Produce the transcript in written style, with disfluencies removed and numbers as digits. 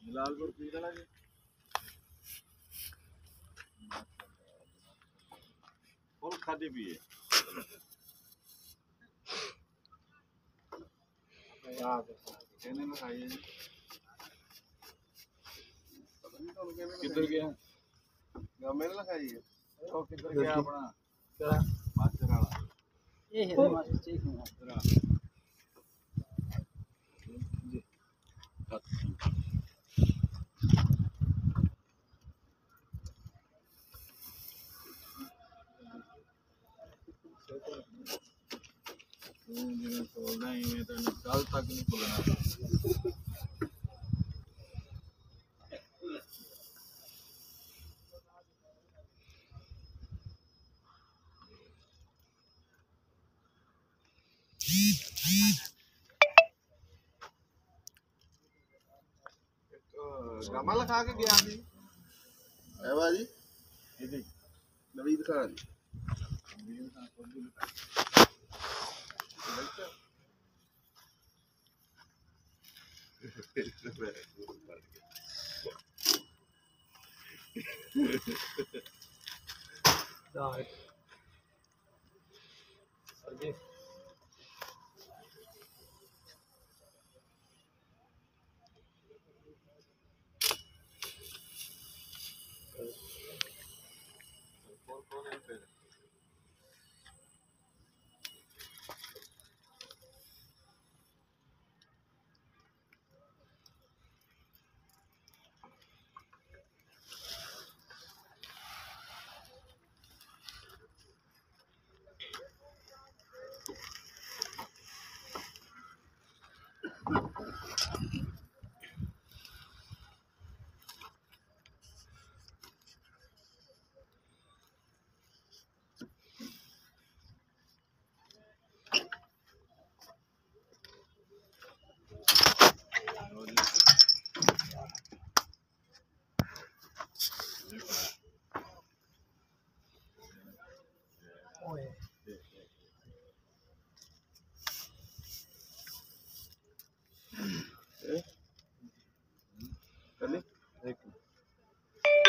जलालपुर की चला गया फुल खादी भी है कहने में खाइए किधर गया मेरे ना खाइए वो किधर गया अपना क्या मास्टर वाला ये है मास्टर ठीक है जी जिन्हें खोलना ही में तो कल तक नहीं खोलना कमल खा के गया थी है बाजी जी नवीद खान